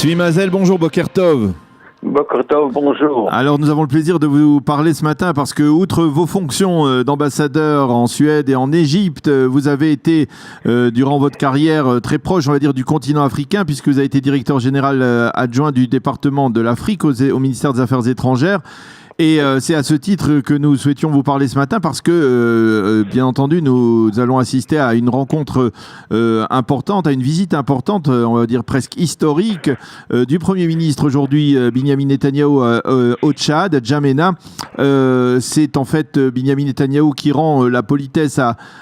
Zvi Mazel, bonjour, Boker Tov. Boker Tov, bonjour. Alors nous avons le plaisir de vous parler ce matin parce que, outre vos fonctions d'ambassadeur en Suède et en Égypte, vous avez été, durant votre carrière, très proche, on va dire, du continent africain, puisque vous avez été directeur général adjoint du département de l'Afrique au ministère des Affaires étrangères. Et c'est à ce titre que nous souhaitions vous parler ce matin parce que, bien entendu, nous allons assister à une rencontre importante, à une visite importante, on va dire presque historique, du Premier ministre aujourd'hui, Binyamin Netanyahou, au Tchad, à N'Djamena. C'est en fait Binyamin Netanyahou qui rend la politesse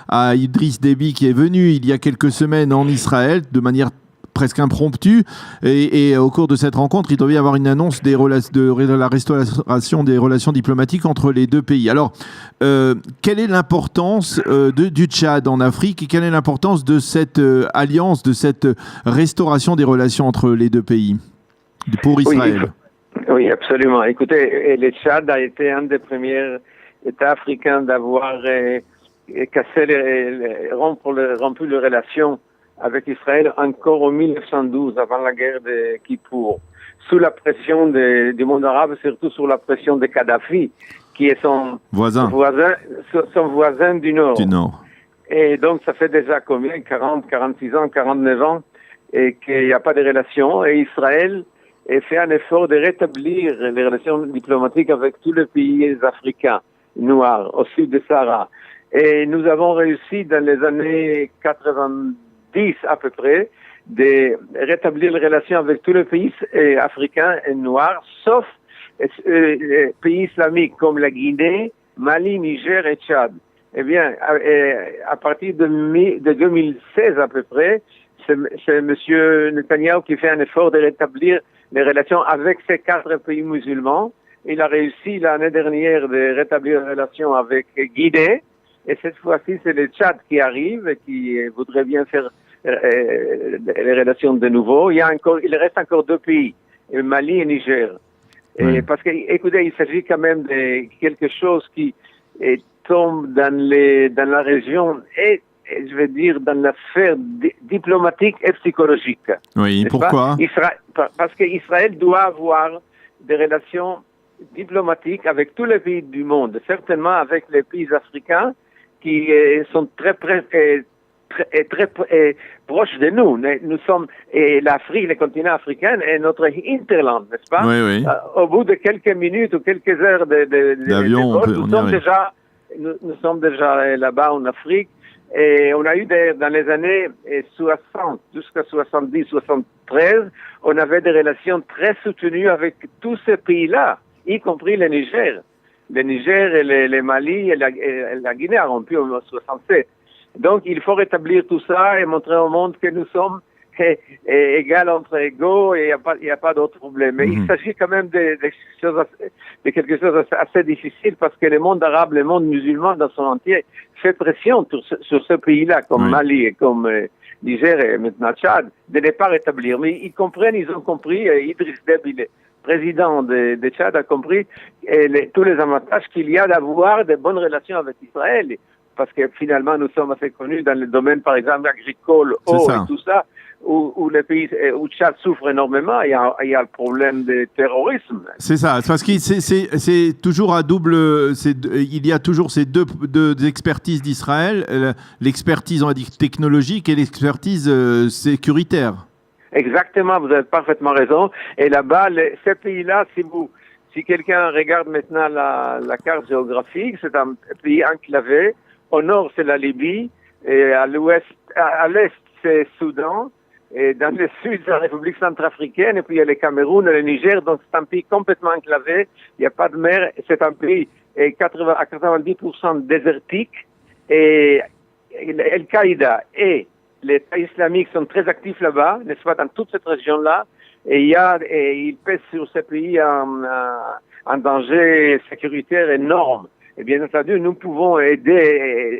à Idriss Déby, qui est venu il y a quelques semaines en Israël de manière presque impromptu, et au cours de cette rencontre, il devait y avoir une annonce de la restauration des relations diplomatiques entre les deux pays. Alors, quelle est l'importance du Tchad en Afrique et quelle est l'importance de cette alliance, de cette restauration des relations entre les deux pays pour Israël? Oui, absolument. Écoutez, le Tchad a été un des premiers États africains d'avoir rompu les relations avec Israël encore en 1912, avant la guerre de Kippour, sous la pression du monde arabe, surtout sous la pression de Kadhafi, qui est son voisin du Nord. Et donc, ça fait déjà combien? 40, 46 ans, 49 ans, et qu'il n'y a pas de relations. Et Israël fait un effort de rétablir les relations diplomatiques avec tous les pays africains noirs, au sud du Sahara. Et nous avons réussi dans les années 90 à peu près, de rétablir les relations avec tous les pays africains et noirs, sauf les pays islamiques comme la Guinée, Mali, Niger et Tchad. Eh bien, à partir de 2016 à peu près, c'est M. Netanyahou qui fait un effort de rétablir les relations avec ces 4 pays musulmans. Il a réussi l'année dernière de rétablir les relations avec Guinée. Et cette fois-ci, c'est le Tchad qui arrive et qui voudrait bien faire les relations de nouveau. Il reste encore 2 pays, Mali et Niger. Et parce que, écoutez, il s'agit quand même de quelque chose qui tombe dans la région et je vais dire dans la sphère diplomatique et psychologique. Oui, pourquoi? Parce qu'Israël doit avoir des relations diplomatiques avec tous les pays du monde, certainement avec les pays africains qui sont très proche de nous. Nous sommes, et l'Afrique, le continent africain est notre hinterland, n'est-ce pas? Oui. Au bout de quelques minutes ou quelques heures d'avion, nous sommes déjà là-bas en Afrique, et on a eu dans les années 60 jusqu'à 70, 73, on avait des relations très soutenues avec tous ces pays-là, y compris le Niger. Le Niger et le Mali et la Guinée a rompu en 67. Donc, il faut rétablir tout ça et montrer au monde que nous sommes égaux entre égaux et il n'y a pas d'autre problème. Mais il s'agit quand même de quelque chose assez difficile parce que le monde arabe, le monde musulman dans son entier fait pression sur ce pays-là, comme Mali et comme Niger et maintenant Tchad, de ne pas rétablir. Mais ils ont compris, Idriss Déby, le président de Tchad, a compris tous les avantages qu'il y a d'avoir de bonnes relations avec Israël. Parce que finalement, nous sommes assez connus dans le domaine, par exemple, agricole, eau et tout ça, où les pays, où Tchad souffre énormément, il y a le problème de terrorisme. C'est ça, parce que c'est toujours à double, il y a toujours ces deux expertises d'Israël, l'expertise, on va dire, technologique et l'expertise sécuritaire. Exactement, vous avez parfaitement raison. Et là-bas, ces pays-là, si quelqu'un regarde maintenant la carte géographique, c'est un pays enclavé. Au nord, c'est la Libye, et à l'est, c'est Soudan, et dans le sud, c'est la République centrafricaine, et puis il y a le Cameroun et le Niger, donc c'est un pays complètement enclavé, il n'y a pas de mer, c'est un pays à 90% désertique, et Al-Qaïda et l'État islamique sont très actifs là-bas, n'est-ce pas, dans toute cette région-là, et il pèse sur ce pays un danger sécuritaire énorme. Et bien entendu, nous pouvons aider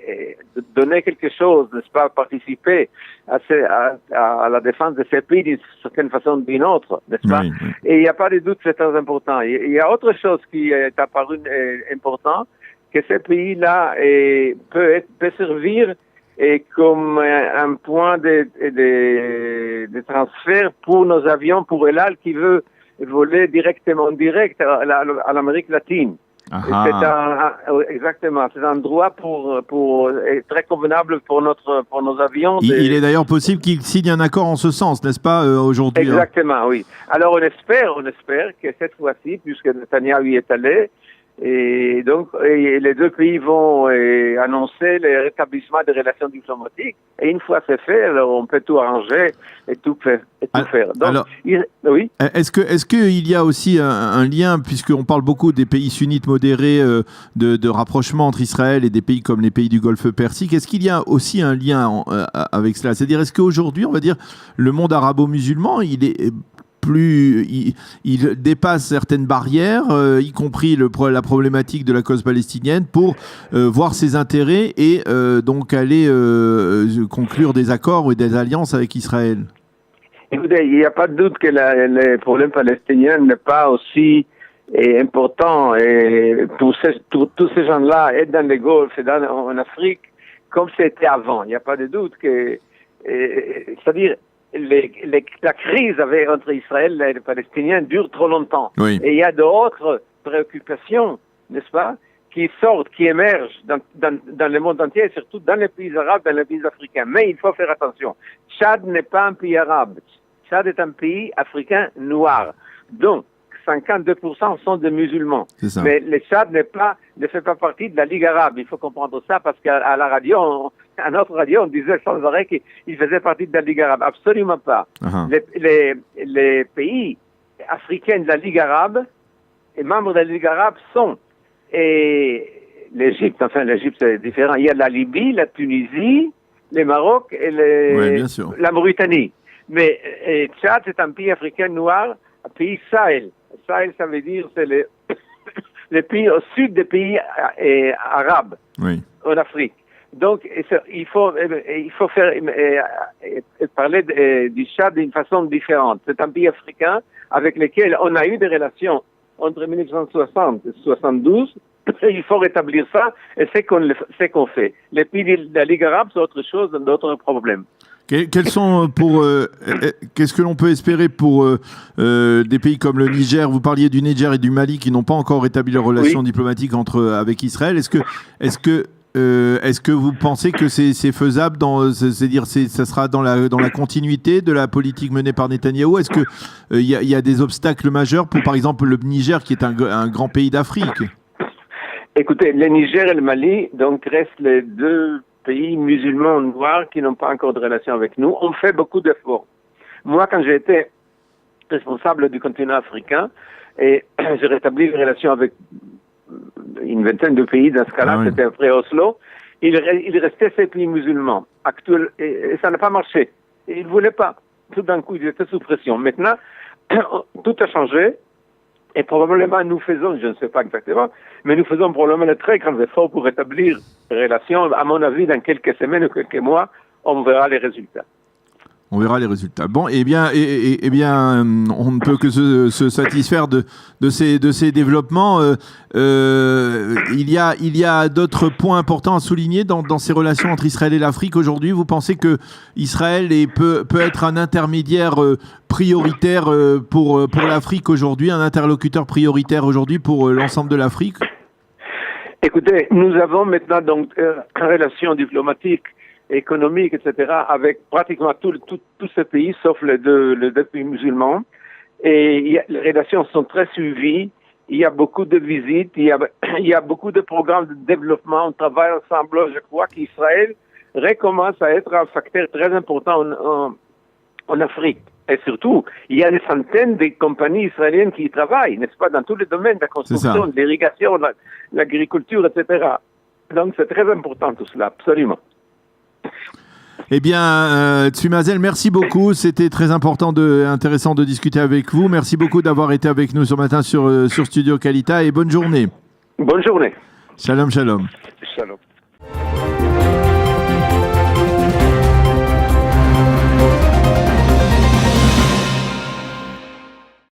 et donner quelque chose, n'est-ce pas, participer à la défense de ces pays d'une certaine façon ou d'une autre, n'est-ce pas? Et il n'y a pas de doute, c'est très important. Il y a autre chose qui est apparu important, que ces pays-là peut servir et comme un point de transfert pour nos avions, pour El Al qui veut voler directement direct à l'Amérique latine. Exactement, c'est un droit très convenable pour nos avions. Il est d'ailleurs possible qu'il signe un accord en ce sens, n'est-ce pas, aujourd'hui? Exactement, oui. Alors on espère que cette fois-ci, puisque Netanyahu y est allé, et donc les deux pays vont annoncer le rétablissement des relations diplomatiques. Et une fois c'est fait, alors on peut tout arranger et tout faire. Donc, alors, oui. Est-ce qu'il y a aussi un lien, puisqu'on parle beaucoup des pays sunnites modérés, de rapprochement entre Israël et des pays comme les pays du Golfe Persique, est-ce qu'il y a aussi un lien avec cela? C'est-à-dire, est-ce qu'aujourd'hui, on va dire, le monde arabo-musulman, il dépasse certaines barrières, y compris la problématique de la cause palestinienne, pour voir ses intérêts et donc aller conclure des accords ou des alliances avec Israël? Écoutez, il n'y a pas de doute que le problème palestinien n'est pas aussi important pour tous ces gens-là, et dans les Golfe et en Afrique, comme c'était avant. Il n'y a pas de doute que... c'est-à-dire, la crise entre Israël et les Palestiniens dure trop longtemps. Oui. Et il y a d'autres préoccupations, n'est-ce pas, qui sortent, qui émergent dans le monde entier, surtout dans les pays arabes, dans les pays africains. Mais il faut faire attention. Tchad n'est pas un pays arabe. Tchad est un pays africain noir. Donc, 52% sont des musulmans. Mais le Tchad ne fait pas partie de la Ligue arabe. Il faut comprendre ça parce qu'à la radio, à notre radio, on disait sans arrêt qu'il faisait partie de la Ligue arabe. Absolument pas. Les pays africains de la Ligue arabe et membres de la Ligue arabe sont l'Égypte. Enfin, l'Égypte c'est différent. Il y a la Libye, la Tunisie, le Maroc et la Mauritanie. Mais Tchad, c'est un pays africain noir, un pays Sahel. Sahel, ça veut dire c'est les pays au sud des pays arabes en Afrique. Donc, il faut parler du Tchad d'une façon différente. C'est un pays africain avec lequel on a eu des relations entre 1960 et 1972. Il faut rétablir ça et c'est qu'on fait. Les pays de la Ligue arabe, c'est autre chose, d'autres problèmes. Qu'est-ce que l'on peut espérer pour des pays comme le Niger? Vous parliez du Niger et du Mali qui n'ont pas encore rétabli leurs relations diplomatiques avec Israël. Est-ce que vous pensez que c'est faisable, c'est-à-dire ça sera dans la continuité de la politique menée par Netanyahou? Est-ce que il y a des obstacles majeurs pour, par exemple, le Niger qui est un grand pays d'Afrique? Écoutez, le Niger et le Mali donc restent les deux pays musulmans noirs qui n'ont pas encore de relation avec nous. On fait beaucoup d'efforts. Moi, quand j'ai été responsable du continent africain et j'ai rétabli les relations avec une vingtaine de pays, dans ce cas-là, c'était après Oslo, il restait ces pays musulmans actuels et ça n'a pas marché. Et ils ne voulaient pas. Tout d'un coup, ils étaient sous pression. Maintenant, tout a changé. Et probablement, nous faisons, je ne sais pas exactement, mais nous faisons probablement de très grands efforts pour rétablir les relations. À mon avis, dans quelques semaines ou quelques mois, on verra les résultats. On verra les résultats. Bon, eh bien, on ne peut que se satisfaire de ces développements. Il y a d'autres points importants à souligner dans ces relations entre Israël et l'Afrique aujourd'hui. Vous pensez que Israël peut être un intermédiaire prioritaire pour l'Afrique aujourd'hui, un interlocuteur prioritaire aujourd'hui pour l'ensemble de l'Afrique? Écoutez, nous avons maintenant donc une relation diplomatique, économique, etc., avec pratiquement tous ces pays, sauf les deux pays musulmans. Et les relations sont très suivies. Il y a beaucoup de visites. Il y a beaucoup de programmes de développement. On travaille ensemble. Je crois qu'Israël recommence à être un facteur très important en Afrique. Et surtout, il y a des centaines de compagnies israéliennes qui y travaillent, n'est-ce pas, dans tous les domaines de la construction, de l'irrigation, de l'agriculture, etc. Donc, c'est très important tout cela, absolument. Eh bien, Tsumazel, merci beaucoup. C'était très intéressant de discuter avec vous. Merci beaucoup d'avoir été avec nous ce matin sur Studio Kalita et bonne journée. Bonne journée. Shalom, shalom. Shalom.